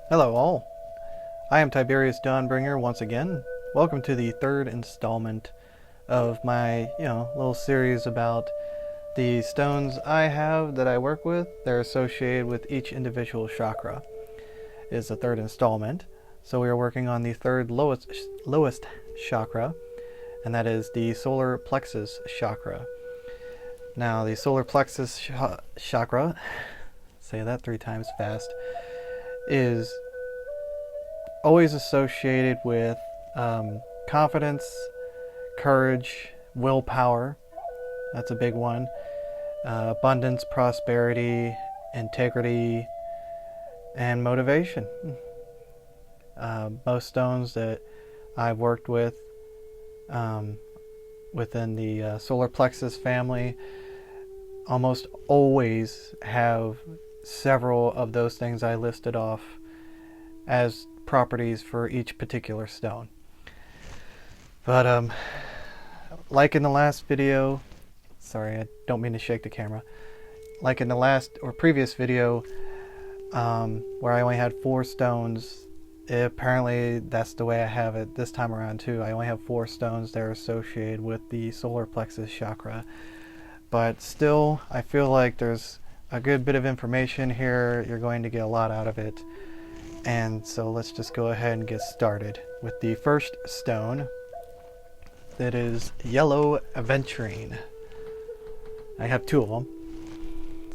Hello all, I am Tiberius Dawnbringer once again. Welcome to the third installment of my, little series about the stones I have that I work with. They're associated with each individual chakra. It's the third installment, so we are working on the third lowest chakra, and that is the Solar Plexus Chakra. Now, the Solar Plexus Chakra, say that 3 times fast, is always associated with confidence, courage, willpower. That's a big one. Abundance, prosperity, integrity, and motivation. Most stones that I've worked with within the solar plexus family almost always have several of those things I listed off as properties for each particular stone. But like in the last video, sorry, I don't mean to shake the camera. Like in the last or previous video, where I only had 4 stones, apparently that's the way I have it this time around too. I only have 4 stones that are associated with the solar plexus chakra. But still, I feel like there's a good bit of information here. You're going to get a lot out of it. And so let's just go ahead and get started with the first stone. That is yellow aventurine. I have 2 of them.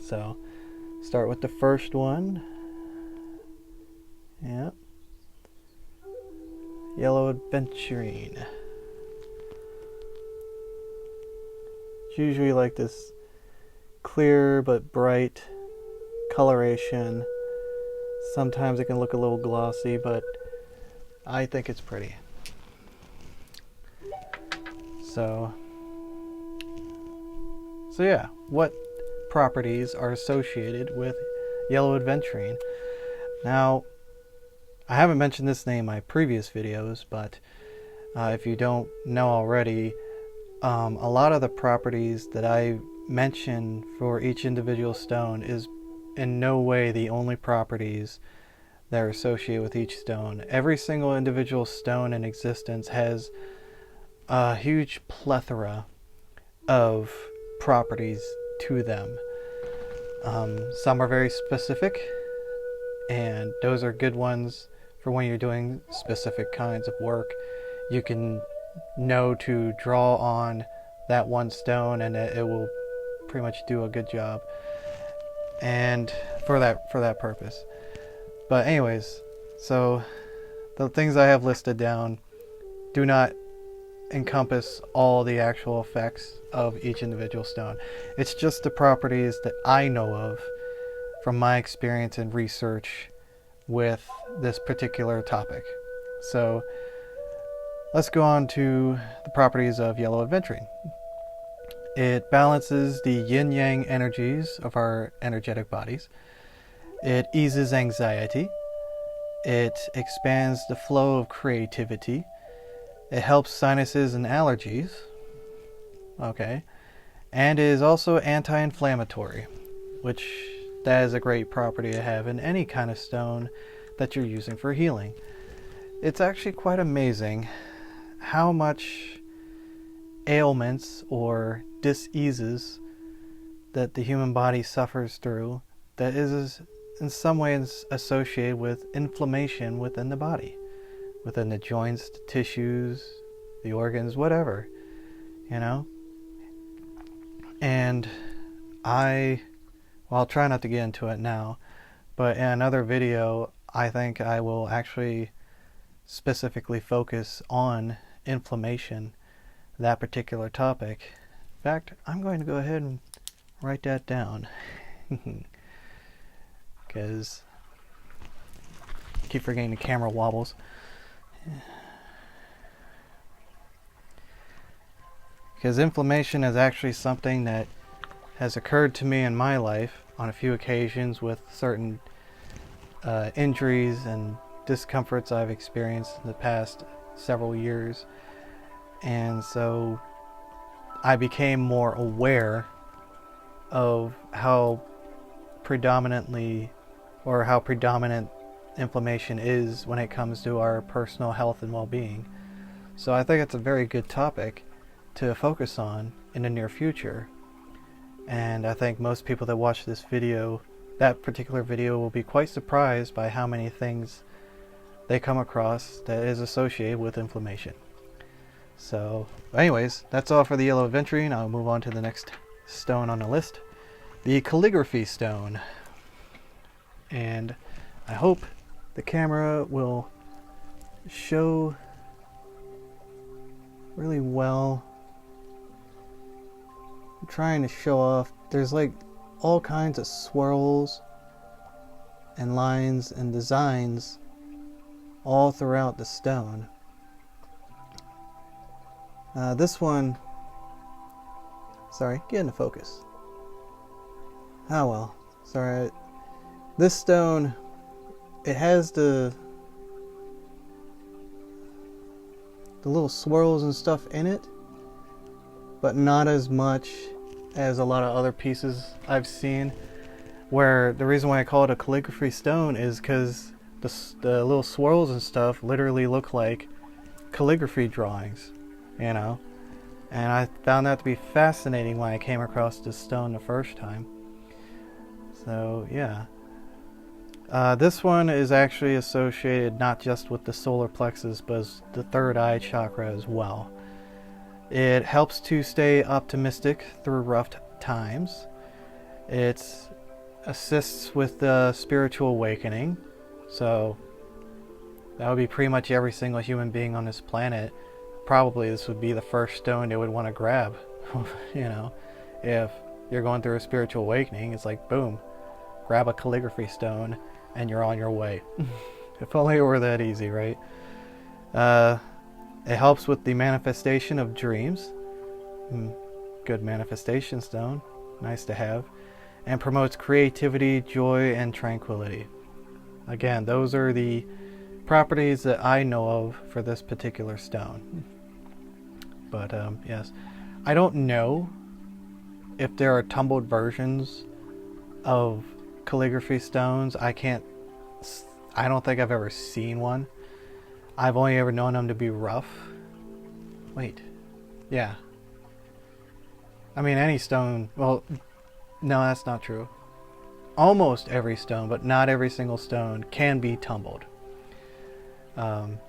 So start with the first one. Yep. Yellow aventurine. It's usually like this clear but bright coloration. Sometimes it can look a little glossy, but I think it's pretty. So yeah, what properties are associated with yellow aventurine? Now, I haven't mentioned this name in my previous videos, but if you don't know already, a lot of the properties that I mention for each individual stone is in no way the only properties that are associated with each stone. Every single individual stone in existence has a huge plethora of properties to them. Some are very specific, and those are good ones for when you're doing specific kinds of work. You can know to draw on that one stone and it will pretty much do a good job, and for that purpose. But anyways, so the things I have listed down do not encompass all the actual effects of each individual stone. It's just the properties that I know of from my experience and research with this particular topic. So let's go on to the properties of yellow aventurine. It balances the yin-yang energies of our energetic bodies. It eases anxiety. It expands the flow of creativity. It helps sinuses and allergies. Okay. And it is also anti-inflammatory, which that is a great property to have in any kind of stone that you're using for healing. It's actually quite amazing how much ailments or diseases that the human body suffers through that is in some ways associated with inflammation within the body, within the joints, the tissues, the organs, whatever, And I'll try not to get into it now, but in another video, I think I will actually specifically focus on inflammation, that particular topic. In fact, I'm going to go ahead and write that down because I keep forgetting the camera wobbles. Because inflammation is actually something that has occurred to me in my life on a few occasions with certain injuries and discomforts I've experienced in the past several years. And so I became more aware of how predominant inflammation is when it comes to our personal health and well-being. So I think it's a very good topic to focus on in the near future. And I think most people that watch this video, that particular video, will be quite surprised by how many things they come across that is associated with inflammation. So anyways, that's all for the yellow aventurine. I'll move on to the next stone on the list, the Calligraphy Stone. And I hope the camera will show really well. I'm trying to show off, there's like all kinds of swirls and lines and designs all throughout the stone. This one, sorry, get into focus. Oh well, sorry. This stone, it has the little swirls and stuff in it, but not as much as a lot of other pieces I've seen. Where the reason why I call it a calligraphy stone is because the little swirls and stuff literally look like calligraphy drawings, you know. And I found that to be fascinating when I came across this stone the first time. So yeah. This one is actually associated not just with the solar plexus, but the third eye chakra as well. It helps to stay optimistic through rough times. It assists with the spiritual awakening. So that would be pretty much every single human being on this planet. Probably this would be the first stone they would want to grab. You know, if you're going through a spiritual awakening, it's like boom, grab a calligraphy stone and you're on your way. If only it were that easy, right? It helps with the manifestation of dreams. Good manifestation stone, nice to have. And promotes creativity, joy, and tranquility. Again, those are the properties that I know of for this particular stone. But yes, I don't know if there are tumbled versions of calligraphy stones. I don't think I've ever seen one. I've only ever known them to be rough. Wait, yeah. I mean, any stone, well, no, that's not true. Almost every stone, but not every single stone, can be tumbled.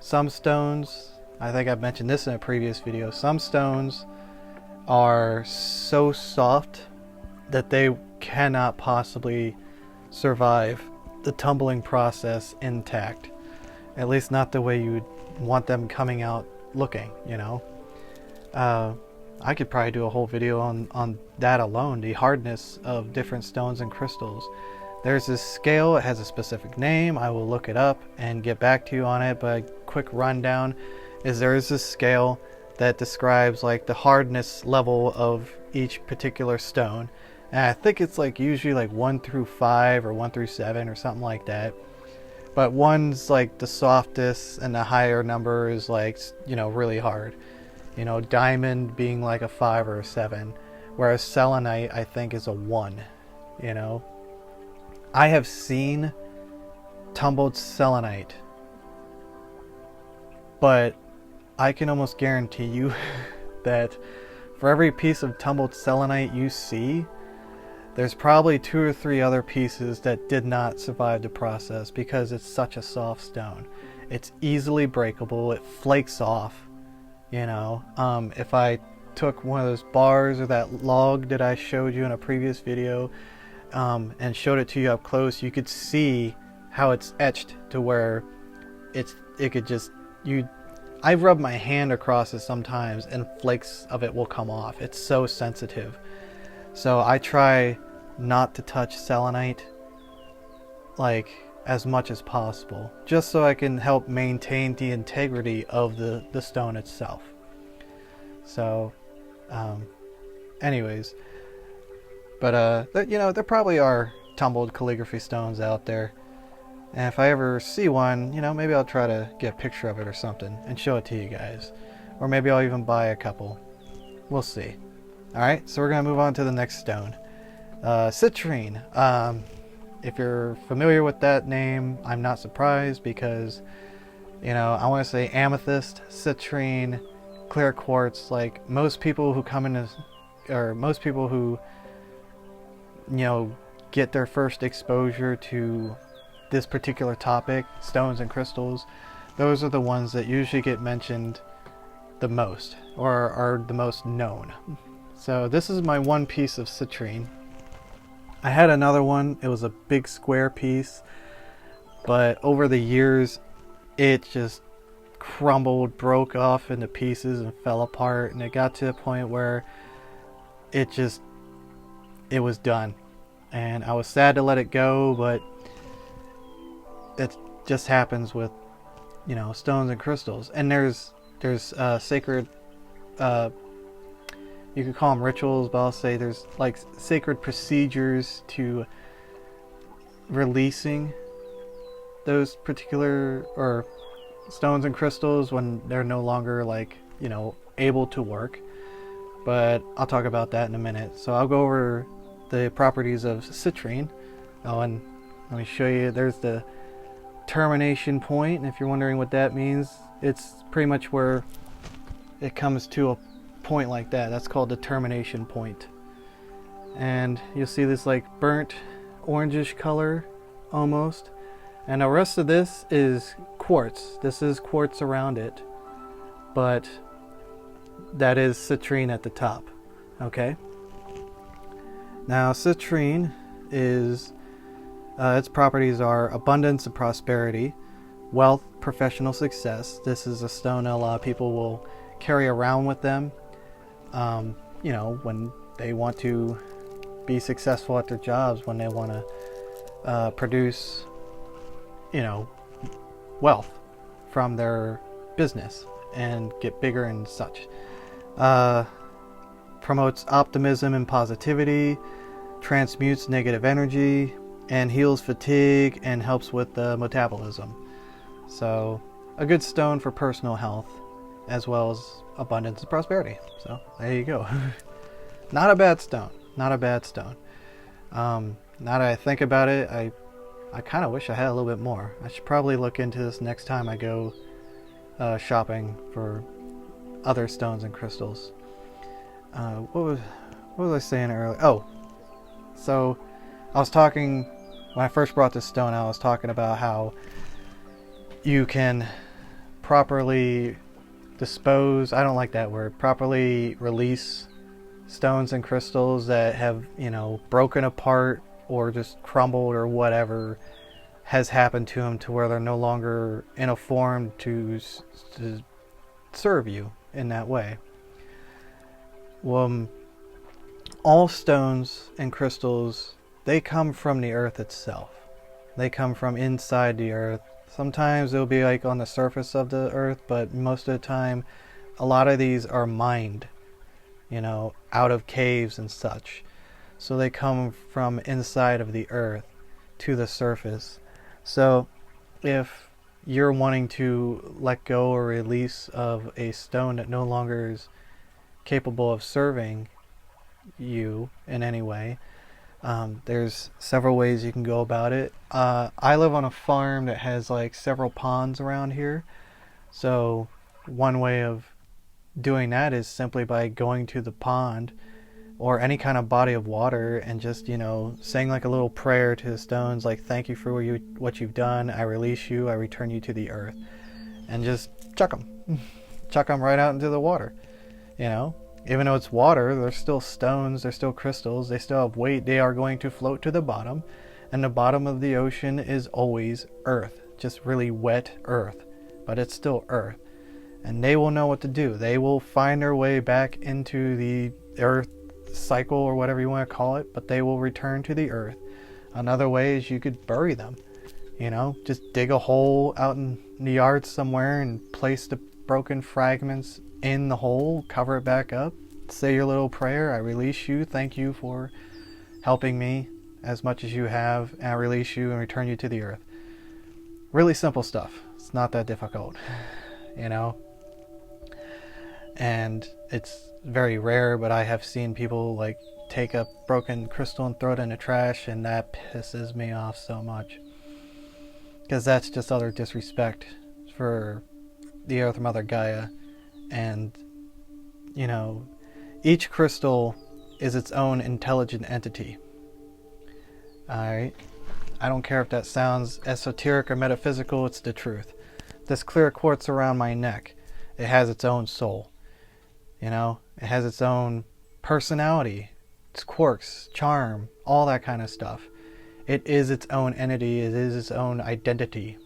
Some stones, I think I've mentioned this in a previous video, some stones are so soft that they cannot possibly survive the tumbling process intact. At least not the way you would want them coming out looking, you know. I could probably do a whole video on that alone, the hardness of different stones and crystals. There's this scale, it has a specific name, I will look it up and get back to you on it, but a quick rundown is there is this scale that describes like the hardness level of each particular stone. And I think it's like usually like 1 through 5 or 1 through 7 or something like that. But 1's like the softest and the higher number is like, you know, really hard. You know, diamond being like a 5 or a 7. Whereas selenite I think is a 1, you know. I have seen tumbled selenite, but I can almost guarantee you that for every piece of tumbled selenite you see, there's probably 2 or 3 other pieces that did not survive the process because it's such a soft stone. It's easily breakable, it flakes off, you know. If I took one of those bars or that log that I showed you in a previous video and showed it to you up close, you could see how it's etched to where it could just, I've rubbed my hand across it sometimes and flakes of it will come off. It's so sensitive. So I try not to touch selenite like as much as possible, just so I can help maintain the integrity of the stone itself. So anyways, but you know, there probably are tumbled calligraphy stones out there, and if I ever see one, you know, maybe I'll try to get a picture of it or something and show it to you guys, or maybe I'll even buy a couple. We'll see. Alright, so we're gonna move on to the next stone, citrine. if you're familiar with that name, I'm not surprised because, you know, I want to say amethyst, citrine, clear quartz, like most people who come into, or most people who, you know, get their first exposure to this particular topic, stones and crystals, those are the ones that usually get mentioned the most, or are the most known. So this is my one piece of citrine. I had another one, it was a big square piece, but over the years it just crumbled, broke off into pieces and fell apart, and it got to the point where it was done. And I was sad to let it go, but it just happens with, you know, stones and crystals. And there's sacred, you could call them rituals, but I'll say there's like sacred procedures to releasing those particular, or stones and crystals when they're no longer, like, you know, able to work. But I'll talk about that in a minute. So I'll go over the properties of citrine. Oh, and let me show you, there's the termination point, and if you're wondering what that means, it's pretty much where it comes to a point like that. That's called the termination point. And you'll see this like burnt orangish color almost, and the rest of this is quartz. This is quartz around it, but that is citrine at the top. Okay, now citrine is its properties are abundance and prosperity, wealth, professional success. This is a stone that a lot of people will carry around with them, you know, when they want to be successful at their jobs, when they want to produce, you know, wealth from their business and get bigger and such. Promotes optimism and positivity, transmutes negative energy, and heals fatigue and helps with metabolism. So a good stone for personal health as well as abundance and prosperity. So there you go. Not a bad stone. Not a bad stone. Now that I think about it, I kind of wish I had a little bit more. I should probably look into this next time I go shopping for other stones and crystals. What was I saying earlier? Oh, so I was talking, when I first brought this stone out, I was talking about how you can properly dispose, I don't like that word, properly release stones and crystals that have, you know, broken apart or just crumbled or whatever has happened to them, to where they're no longer in a form to serve you in that way. Well, all stones and crystals, they come from the earth itself. They come from inside the earth. Sometimes they'll be like on the surface of the earth, but most of the time a lot of these are mined, you know, out of caves and such. So they come from inside of the earth to the surface. So if you're wanting to let go or release of a stone that no longer is capable of serving you in any way, there's several ways you can go about it. I live on a farm that has like several ponds around here. So one way of doing that is simply by going to the pond or any kind of body of water and just, you know, saying like a little prayer to the stones, like, thank you for what you've done, I release you, I return you to the earth, and just chuck them right out into the water. You know, even though it's water, they're still stones, they're still crystals, they still have weight, they are going to float to the bottom, and the bottom of the ocean is always earth, just really wet earth, but it's still earth. And they will know what to do. They will find their way back into the earth cycle, or whatever you want to call it, but they will return to the earth. Another way is you could bury them. You know, just dig a hole out in the yard somewhere and place the broken fragments in the hole, cover it back up, say your little prayer, I release you, thank you for helping me as much as you have, and I release you and return you to the earth. Really simple stuff. It's not that difficult, you know. And it's very rare, but I have seen people like take a broken crystal and throw it in the trash, and that pisses me off so much. Because that's just utter disrespect for the Earth Mother Gaia. And, you know, each crystal is its own intelligent entity. Alright? I don't care if that sounds esoteric or metaphysical, it's the truth. This clear quartz around my neck, it has its own soul. You know, it has its own personality, its quirks, charm, all that kind of stuff. It is its own entity, it is its own identity.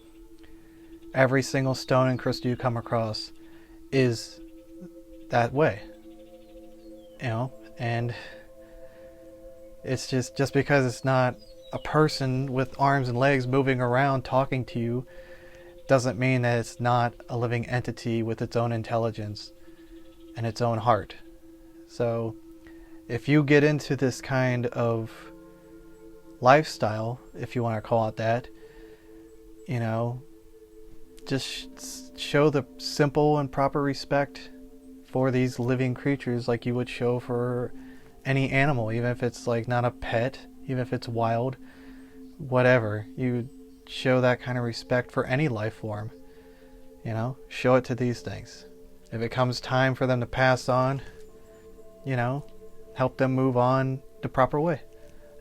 Every single stone and crystal you come across is that way. You know, and it's just because it's not a person with arms and legs moving around talking to you doesn't mean that it's not a living entity with its own intelligence and its own heart. So if you get into this kind of lifestyle, if you want to call it that, you know, just show the simple and proper respect for these living creatures like you would show for any animal, even if it's like not a pet, even if it's wild, whatever. You show that kind of respect for any life form. You know, show it to these things. If it comes time for them to pass on, you know, help them move on the proper way.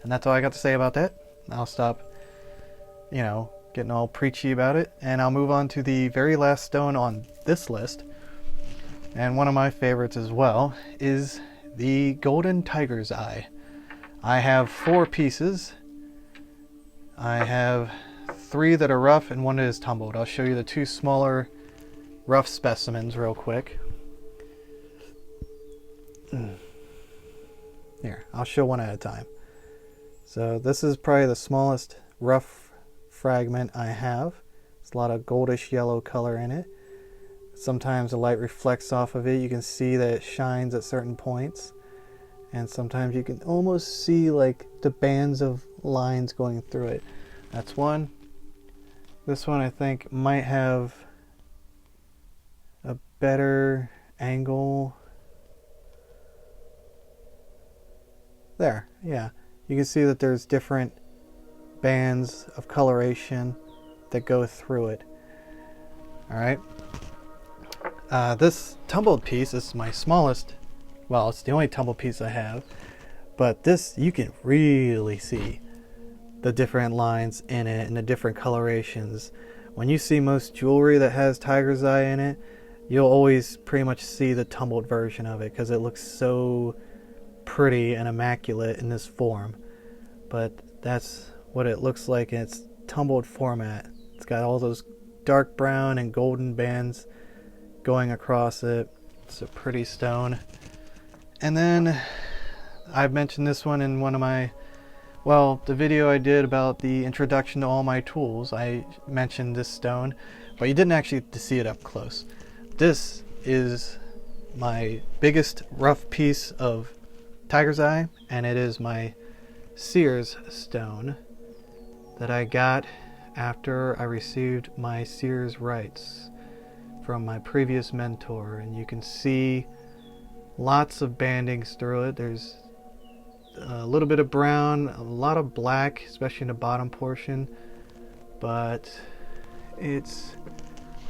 And that's all I got to say about that. I'll stop, you know, getting all preachy about it, and I'll move on to the very last stone on this list. And one of my favorites as well is the golden tiger's eye. I have 4 pieces. I have 3 that are rough and 1 that is tumbled. I'll show you the 2 smaller rough specimens real quick. Here, I'll show one at a time. So this is probably the smallest rough fragment I have. It's a lot of goldish yellow color in it. Sometimes the light reflects off of it. You can see that it shines at certain points. And sometimes you can almost see like the bands of lines going through it. That's one. This one I think might have a better angle. There, yeah. You can see that there's different bands of coloration that go through it. Alright. This tumbled piece is my smallest. Well, it's the only tumbled piece I have. But this, you can really see the different lines in it and the different colorations. When you see most jewelry that has tiger's eye in it, you'll always pretty much see the tumbled version of it because it looks so pretty and immaculate in this form. But that's what it looks like in its tumbled format. It's got all those dark brown and golden bands going across it. It's a pretty stone. And then I've mentioned this one in one of my, well, the video I did about the introduction to all my tools. I mentioned this stone, but you didn't actually get to see it up close. This is my biggest rough piece of tiger's eye, and it is my Sears Stone that I got after I received my Sears rights from my previous mentor. And you can see lots of bandings through it. There's a little bit of brown, a lot of black, especially in the bottom portion, but it's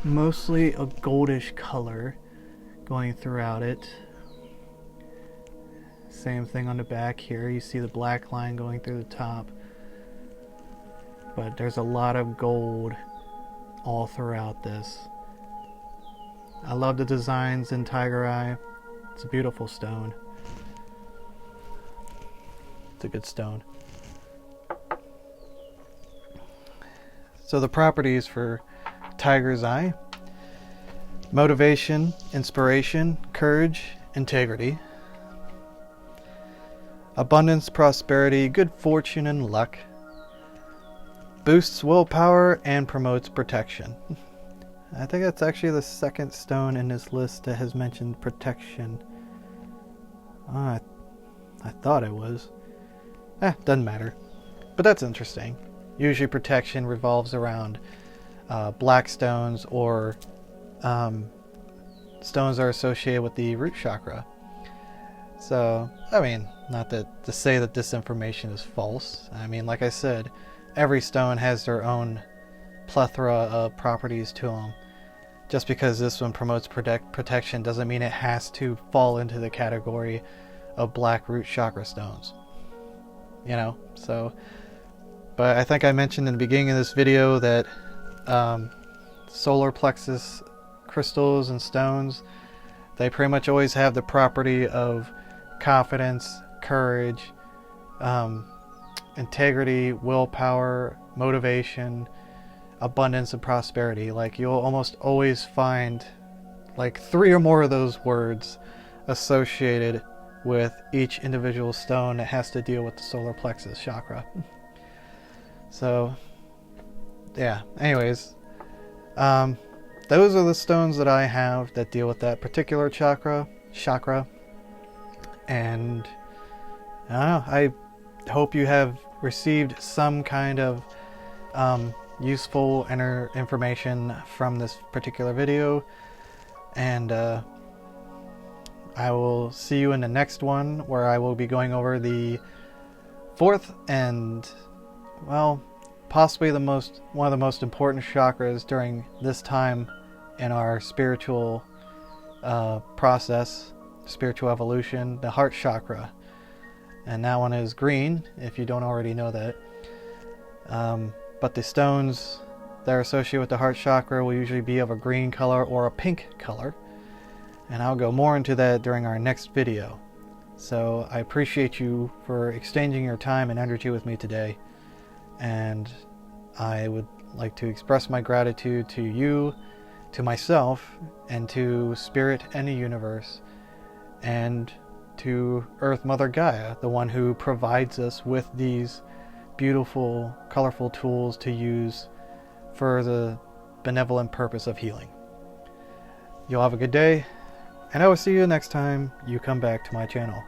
mostly a goldish color going throughout it. Same thing on the back here. You see the black line going through the top, but there's a lot of gold all throughout this. I love the designs in Tiger Eye. It's a beautiful stone. It's a good stone. So the properties for Tiger's Eye: motivation, inspiration, courage, integrity, abundance, prosperity, good fortune, and luck, boosts willpower, and promotes protection. I think that's actually the second stone in this list that has mentioned protection. I thought it was. Doesn't matter. But that's interesting. Usually protection revolves around black stones or stones that are associated with the root chakra. So, I mean, Not that to say that this information is false. I mean, like I said, every stone has their own plethora of properties to them. Just because this one promotes protection doesn't mean it has to fall into the category of black root chakra stones. You know, so... But I think I mentioned in the beginning of this video that solar plexus crystals and stones, they pretty much always have the property of confidence, courage, integrity, willpower, motivation, abundance, and prosperity. Like, you'll almost always find like 3 or more of those words associated with each individual stone that has to deal with the solar plexus chakra. So, yeah, anyways, those are the stones that I have that deal with that particular chakra, and I don't know, I hope you have received some kind of useful information from this particular video, and I will see you in the next one, where I will be going over the 4th and, well, possibly one of the most important chakras during this time in our spiritual process, spiritual evolution, the heart chakra. And that one is green, if you don't already know that. But the stones that are associated with the heart chakra will usually be of a green color or a pink color. And I'll go more into that during our next video. So I appreciate you for exchanging your time and energy with me today. And I would like to express my gratitude to you, to myself, and to Spirit and the universe, and to Earth Mother Gaia, the one who provides us with these beautiful, colorful tools to use for the benevolent purpose of healing. You'll have a good day, and I will see you next time you come back to my channel.